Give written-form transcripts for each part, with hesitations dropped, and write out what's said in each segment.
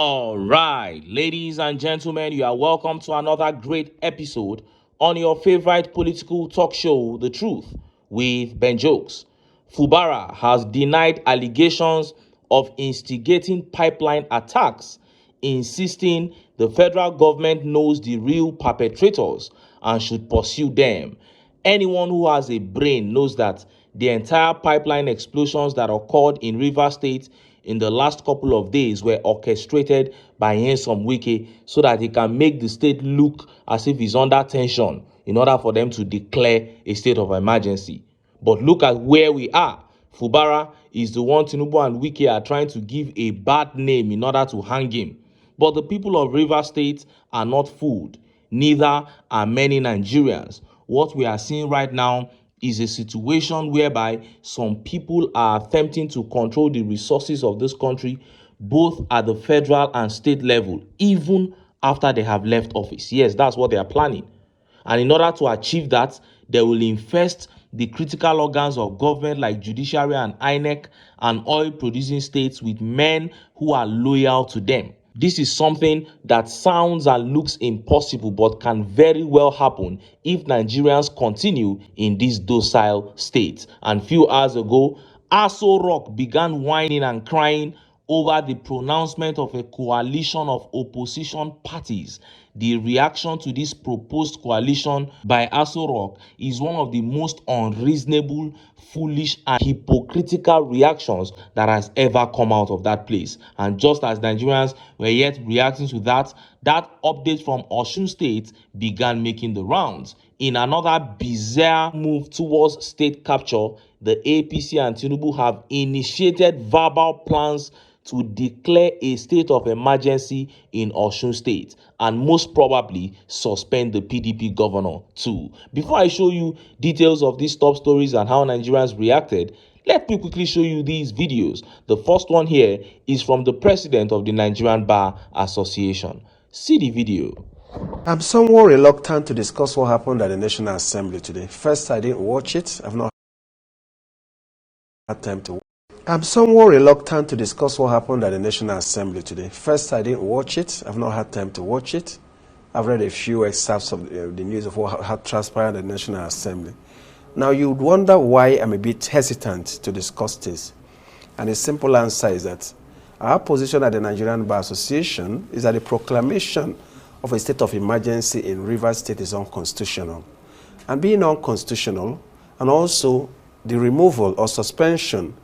All right, ladies and gentlemen, you are welcome to another great episode on your favorite political talk show, The Truth, with Ben Jokes. Fubara has denied allegations of instigating pipeline attacks, insisting the federal government knows the real perpetrators and should pursue them. Anyone who has a brain knows that the entire pipeline explosions that occurred in Rivers State in the last couple of days were orchestrated by Nyesom Wike so that he can make the state look as if it's under tension in order for them to declare a state of emergency. But look at where we are. Fubara is the one Tinubu and Wike are trying to give a bad name in order to hang him. But the people of Rivers State are not fooled. Neither are many Nigerians. What we are seeing right now is a situation whereby some people are attempting to control the resources of this country, both at the federal and state level, even after they have left office. Yes, that's what they are planning. And in order to achieve that, they will infest the critical organs of government like judiciary and INEC and oil-producing states with men who are loyal to them. This is something that sounds and looks impossible but can very well happen if Nigerians continue in this docile state. And few hours ago, Aso Rock began whining and crying over the pronouncement of a coalition of opposition parties. The reaction to this proposed coalition by Aso Rock is one of the most unreasonable, foolish, and hypocritical reactions that has ever come out of that place. And just as Nigerians were yet reacting to that, that update from Osun State began making the rounds. In another bizarre move towards state capture, the APC and Tinubu have initiated verbal plans to declare a state of emergency in Osun State and most probably suspend the PDP governor too. Before I show you details of these top stories and how Nigerians reacted, let me quickly show you these videos. The first one here is from the president of the Nigerian Bar Association. See the video. I'm somewhat reluctant to discuss what happened at the National Assembly today. First, I didn't watch it. I've not had time to. I'm somewhat reluctant to discuss what happened at the National Assembly today. First, I didn't watch it. I've not had time to watch it. I've read a few excerpts of the news of what had transpired at the National Assembly. Now, you would wonder why I'm a bit hesitant to discuss this. And the simple answer is that our position at the Nigerian Bar Association is that the proclamation of a state of emergency in Rivers State is unconstitutional. And being unconstitutional, and also the removal or suspension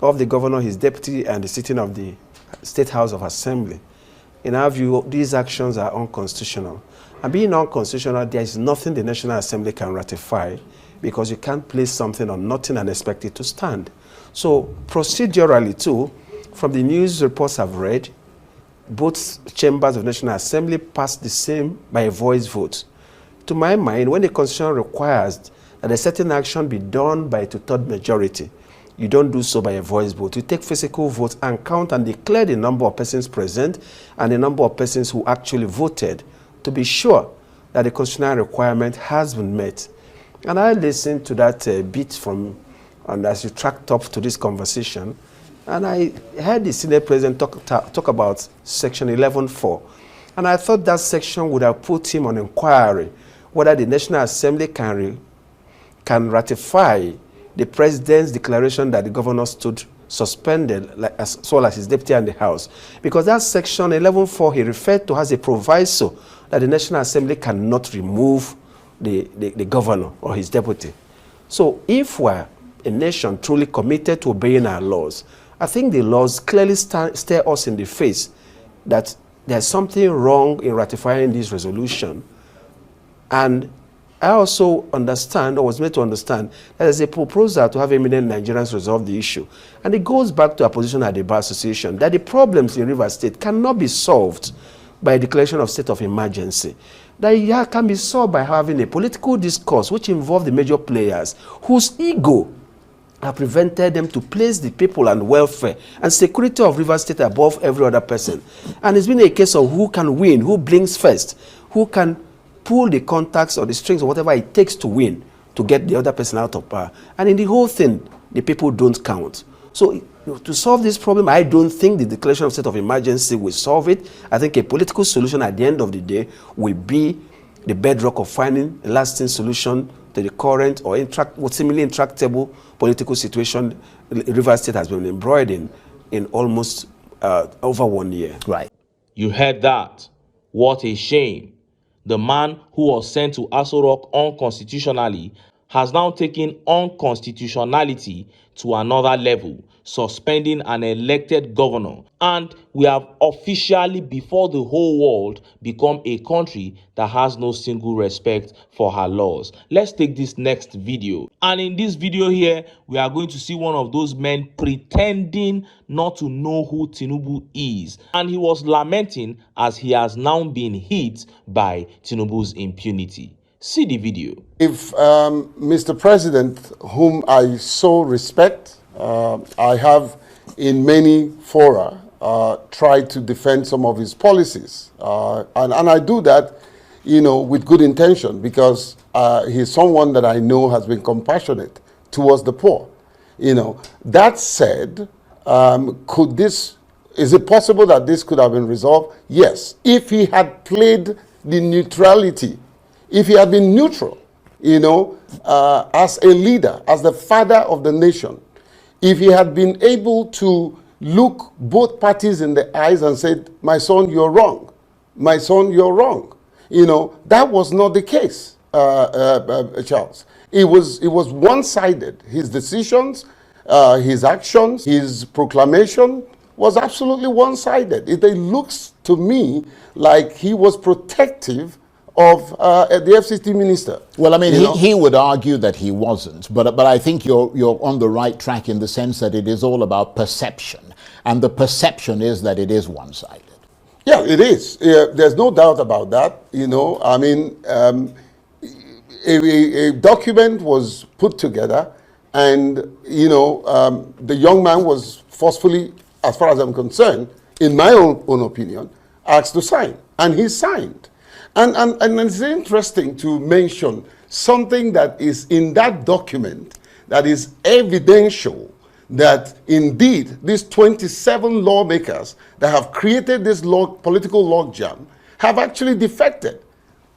of the governor, his deputy, and the sitting of the State House of Assembly, in our view, these actions are unconstitutional. And being unconstitutional, there is nothing the National Assembly can ratify because you can't place something on nothing and expect it to stand. So procedurally too, from the news reports I've read, both chambers of National Assembly passed the same by a voice vote. To my mind, when the Constitution requires that a certain action be done by a two-thirds majority, you don't do so by a voice vote. You take physical votes and count and declare the number of persons present and the number of persons who actually voted to be sure that the constitutional requirement has been met. And I listened to that bit from, and as you tracked up to this conversation, and I heard the Senate President talk about Section 11.4. And I thought that section would have put him on inquiry whether the National Assembly can ratify the President's declaration that the governor stood suspended, as well as his deputy and the House. Because that Section 11.4 he referred to as a proviso that the National Assembly cannot remove the governor or his deputy. So if we're a nation truly committed to obeying our laws, I think the laws clearly stare us in the face that there's something wrong in ratifying this resolution. And I also understand, or was made to understand, that there's a proposal to have eminent Nigerians resolve the issue. And it goes back to our position at the Bar Association, that the problems in Rivers State cannot be solved by a declaration of state of emergency. That it can be solved by having a political discourse which involves the major players whose ego have prevented them to place the people and welfare and security of Rivers State above every other person. And it's been a case of who can win, who blinks first, who can pull the contacts or the strings or whatever it takes to win, to get the other person out of power. And in the whole thing, the people don't count. So to solve this problem, I don't think the declaration of state of emergency will solve it. I think a political solution at the end of the day will be the bedrock of finding a lasting solution to the current or seemingly intractable political situation Rivers State has been embroiled in almost over 1 year. Right. You heard that. What a shame. The man who was sent to Aso Rock unconstitutionally has now taken unconstitutionality to another level, suspending an elected governor. And we have officially, before the whole world, become a country that has no single respect for her laws. Let's take this next video. And in this video here, we are going to see one of those men pretending not to know who Tinubu is. And he was lamenting as he has now been hit by Tinubu's impunity. See the video. If Mr. President, whom I so respect, I have in many fora tried to defend some of his policies. And I do that, with good intention, because he's someone that I know has been compassionate towards the poor. That said, is it possible that this could have been resolved? Yes. If he had played the neutrality, if he had been neutral, as a leader, as the father of the nation, if he had been able to look both parties in the eyes and said, my son, you're wrong. My son, you're wrong. That was not the case, Charles. It was one-sided. His decisions, his actions, his proclamation was absolutely one-sided. It looks to me like he was protective of the FCT minister. Well, I mean, he would argue that he wasn't, but I think you're on the right track in the sense that it is all about perception, and the perception is that it is one-sided. Yeah, it is. There's no doubt about that. A document was put together, and the young man was forcefully, as far as I'm concerned, in my own opinion, asked to sign, and he signed. And it's interesting to mention something that is in that document that is evidential that indeed these 27 lawmakers that have created this political logjam have actually defected.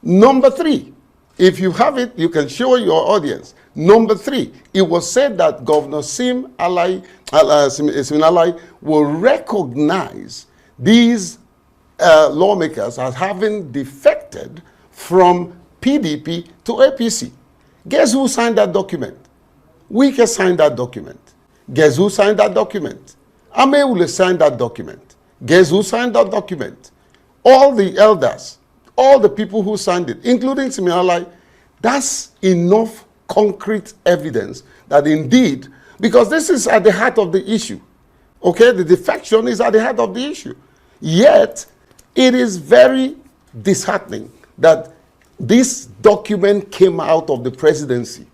Number 3, if you have it, you can show your audience. Number 3, it was said that Governor Simeon Alai will recognize these lawmakers as having defected from PDP to APC. Guess who signed that document? Wike signed that document. Guess who signed that document? Ameule signed that document. Guess who signed that document? All the elders, all the people who signed it, including Simeon Alai. That's enough concrete evidence that indeed, because this is at the heart of the issue, okay? The defection is at the heart of the issue. Yet, it is very disheartening that this document came out of the presidency,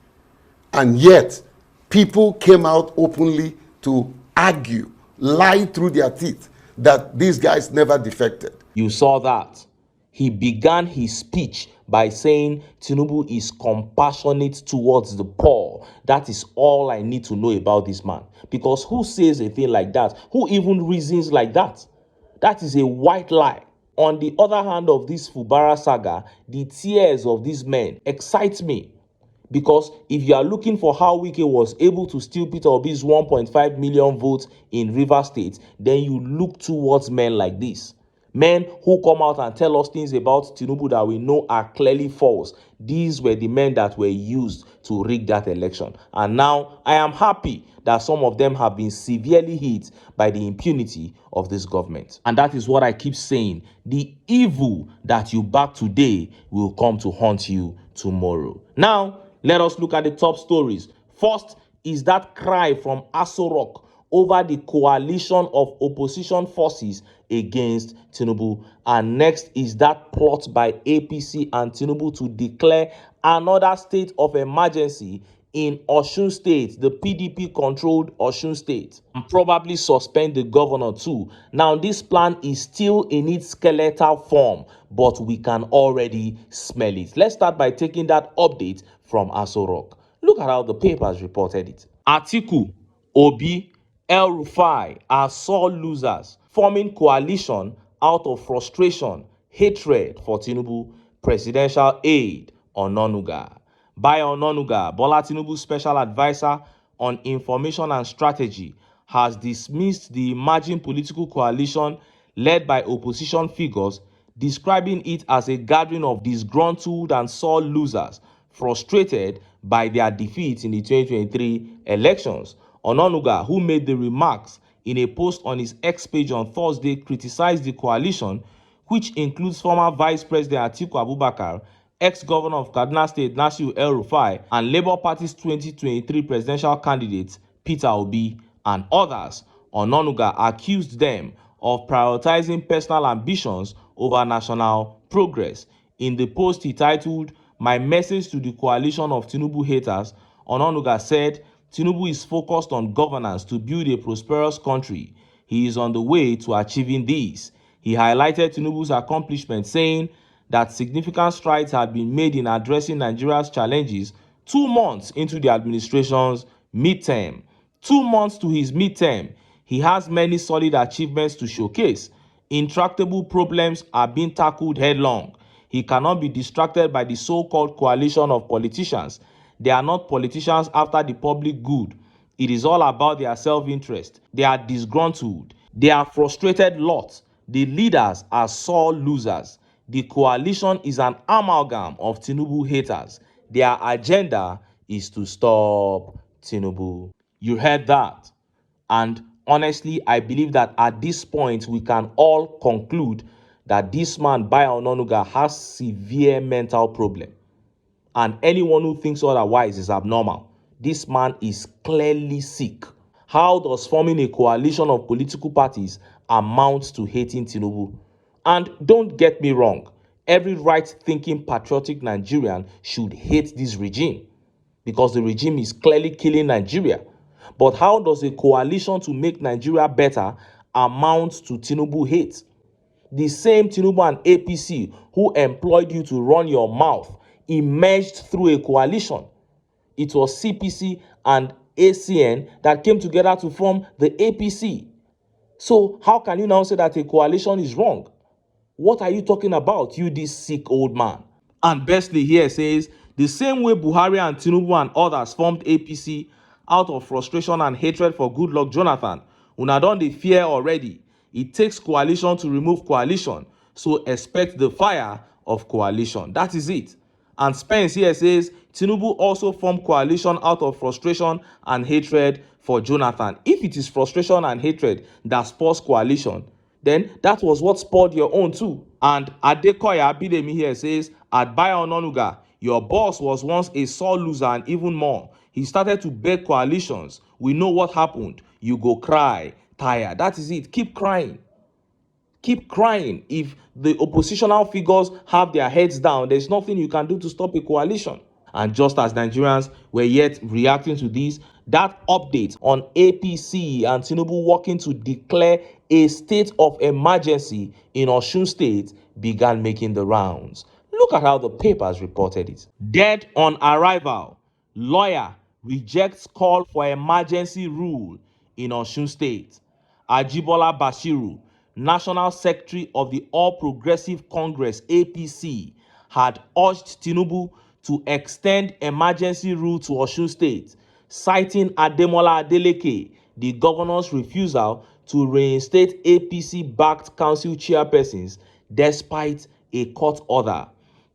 and yet people came out openly to argue, lie through their teeth that these guys never defected. You saw that. He began his speech by saying Tinubu is compassionate towards the poor. That is all I need to know about this man. Because who says a thing like that? Who even reasons like that? That is a white lie. On the other hand of this Fubara saga, the tears of these men excite me. Because if you are looking for how Wike was able to steal Peter Obi's 1.5 million votes in Rivers State, then you look towards men like this. Men who come out and tell us things about Tinubu that we know are clearly false. These were the men that were used to rig that election. And now I am happy that some of them have been severely hit by the impunity of this government. And that is what I keep saying. The evil that you back today will come to haunt you tomorrow. Now, let us look at the top stories. First is that cry from Aso Rock over the coalition of opposition forces against Tinubu. And next is that plot by APC and Tinubu to declare another state of emergency in Osun State, the PDP-controlled Osun State, and probably suspend the governor too. Now, this plan is still in its skeletal form, but we can already smell it. Let's start by taking that update from Aso Rock. Look at how the papers reported it. Atiku, Obi, El-Rufai are sore losers, forming coalition out of frustration, hatred for Tinubu presidential aide Ononuga. By Ononuga, Bola Tinubu's special advisor on information and strategy, has dismissed the emerging political coalition led by opposition figures, describing it as a gathering of disgruntled and sore losers frustrated by their defeat in the 2023 elections. Ononuga, who made the remarks in a post on his X page on Thursday, criticized the coalition, which includes former Vice President Atiku Abubakar, ex-governor of Kaduna State Nasir El-Rufai, and Labour Party's 2023 presidential candidate Peter Obi, and others. Ononuga accused them of prioritizing personal ambitions over national progress. In the post he titled, "My Message to the Coalition of Tinubu Haters," Ononuga said, Tinubu is focused on governance to build a prosperous country. He is on the way to achieving this. He highlighted Tinubu's accomplishments, saying that significant strides have been made in addressing Nigeria's challenges 2 months into the administration's midterm. 2 months to his midterm, he has many solid achievements to showcase. Intractable problems are being tackled headlong. He cannot be distracted by the so-called coalition of politicians. They are not politicians after the public good. It is all about their self-interest. They are disgruntled. They are frustrated lots. The leaders are sore losers. The coalition is an amalgam of Tinubu haters. Their agenda is to stop Tinubu. You heard that. And honestly, I believe that at this point, we can all conclude that this man, Bayo Ononuga, has severe mental problem. And anyone who thinks otherwise is abnormal. This man is clearly sick. How does forming a coalition of political parties amount to hating Tinubu? And don't get me wrong, every right-thinking patriotic Nigerian should hate this regime because the regime is clearly killing Nigeria. But how does a coalition to make Nigeria better amount to Tinubu hate? The same Tinubu and APC who employed you to run your mouth emerged through a coalition. It was CPC and ACN that came together to form the APC. So how can you now say that a coalition is wrong? What are you talking about, you this sick old man? And Besley here says, the same way Buhari and Tinubu and others formed APC out of frustration and hatred for Goodluck Jonathan, una don dey fear already. It takes coalition to remove coalition, so expect the fire of coalition. That is it. And Spence here says, Tinubu also formed coalition out of frustration and hatred for Jonathan. If it is frustration and hatred that spurs coalition, then that was what spurred your own too. And Adekoya Bidemi here says, at Bayo Ononuga, your boss was once a sore loser and even more. He started to beg coalitions. We know what happened. You go cry, tired. That is it. Keep crying. Keep crying. If the oppositional figures have their heads down, there's nothing you can do to stop a coalition. And just as Nigerians were yet reacting to this, that update on APC and Tinubu working to declare a state of emergency in Osun State began making the rounds. Look at how the papers reported it. Dead on arrival, lawyer rejects call for emergency rule in Osun State. Ajibola Bashiru, National Secretary of the All Progressive Congress APC, had urged Tinubu to extend emergency rule to Osun State, citing Ademola Adeleke, the governor's refusal to reinstate APC-backed council chairpersons despite a court order.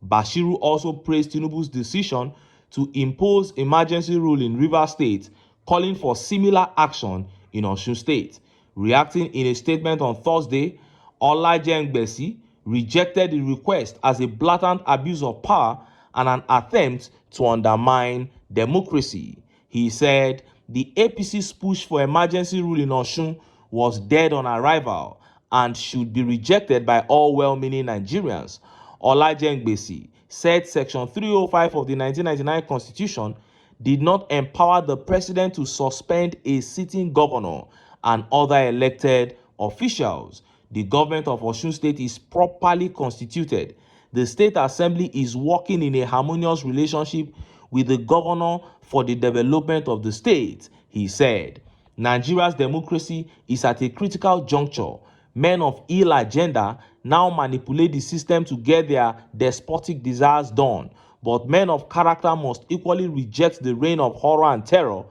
Bashiru also praised Tinubu's decision to impose emergency rule in Rivers State, calling for similar action in Osun State. Reacting in a statement on Thursday, Olaje Ngbesi rejected the request as a blatant abuse of power and an attempt to undermine democracy. He said the APC's push for emergency rule in Osun was dead on arrival and should be rejected by all well-meaning Nigerians. Olaje Ngbesi said Section 305 of the 1999 Constitution did not empower the president to suspend a sitting governor and other elected officials. The government of Osun State is properly constituted. The State Assembly is working in a harmonious relationship with the governor for the development of the state, he said. Nigeria's democracy is at a critical juncture. Men of ill agenda now manipulate the system to get their despotic desires done. But men of character must equally reject the reign of horror and terror.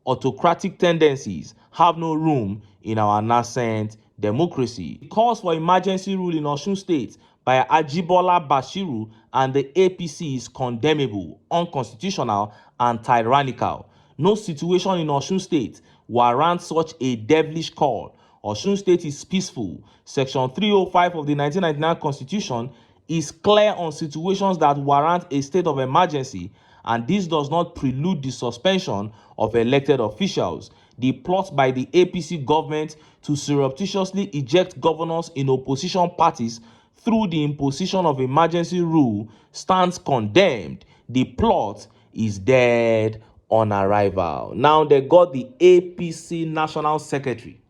Autocratic tendencies have no room in our nascent democracy. The calls for emergency rule in Osun State by Ajibola Bashiru and the APC is condemnable, unconstitutional, and tyrannical. No situation in Osun State warrants such a devilish call. Osun State is peaceful. Section 305 of the 1999 Constitution is clear on situations that warrant a state of emergency, and this does not prelude the suspension of elected officials. The plot by the APC government to surreptitiously eject governors in opposition parties through the imposition of emergency rule stands condemned. The plot is dead on arrival. Now they got the APC National Secretary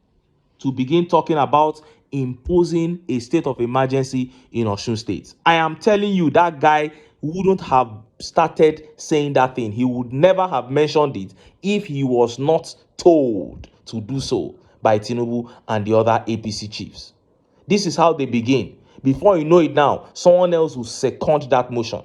to begin talking about imposing a state of emergency in Osun State. I am telling you, that guy wouldn't have started saying that thing. He would never have mentioned it if he was not told to do so by Tinubu and the other APC chiefs. This is how they begin. Before you know it now, someone else will second that motion.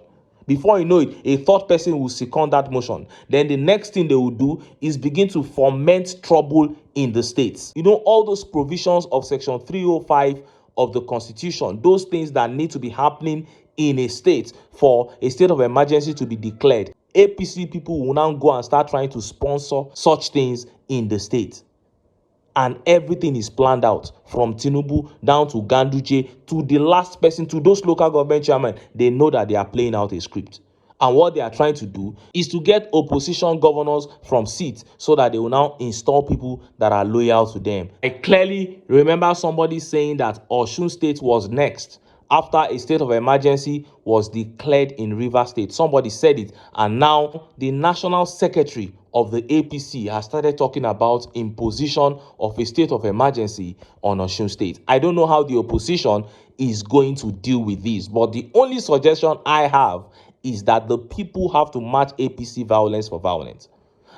Before you know it, a third person will second that motion. Then the next thing they will do is begin to foment trouble in the states. You know, all those provisions of Section 305 of the Constitution, those things that need to be happening in a state for a state of emergency to be declared. APC people will now go and start trying to sponsor such things in the state. And everything is planned out from Tinubu down to Ganduje to the last person, to those local government chairmen. They know that they are playing out a script. And what they are trying to do is to get opposition governors from seats so that they will now install people that are loyal to them. I clearly remember somebody saying that Osun State was next after a state of emergency was declared in Rivers State. Somebody said it, and now the national secretary of the APC has started talking about imposition of a state of emergency on Osun State. I don't know how the opposition is going to deal with this, but the only suggestion I have is that the people have to match APC violence for violence.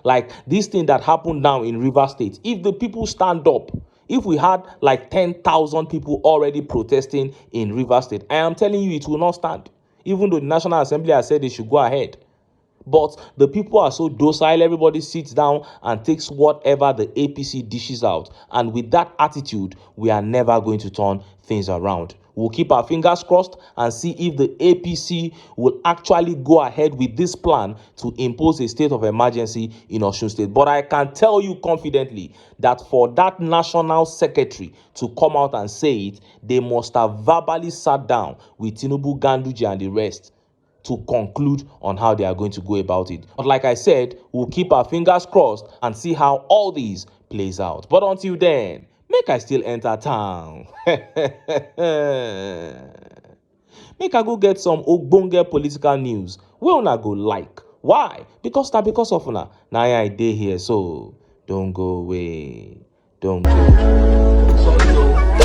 Like this thing that happened now in Rivers State, if the people stand up, if we had like 10,000 people already protesting in Rivers State, I am telling you it will not stand. Even though the National Assembly has said they should go ahead. But the people are so docile, everybody sits down and takes whatever the APC dishes out. And with that attitude, we are never going to turn things around. We'll keep our fingers crossed and see if the APC will actually go ahead with this plan to impose a state of emergency in Osun State. But I can tell you confidently that for that national secretary to come out and say it, they must have verbally sat down with Tinubu, Ganduje, and the rest to conclude on how they are going to go about it. But like I said, we'll keep our fingers crossed and see how all these plays out. But until then, make I still enter town. Make I go get some ogbonge political news wey una go like. Why? Because of una. Na I dey here, so don't go away. Don't go. Sorry,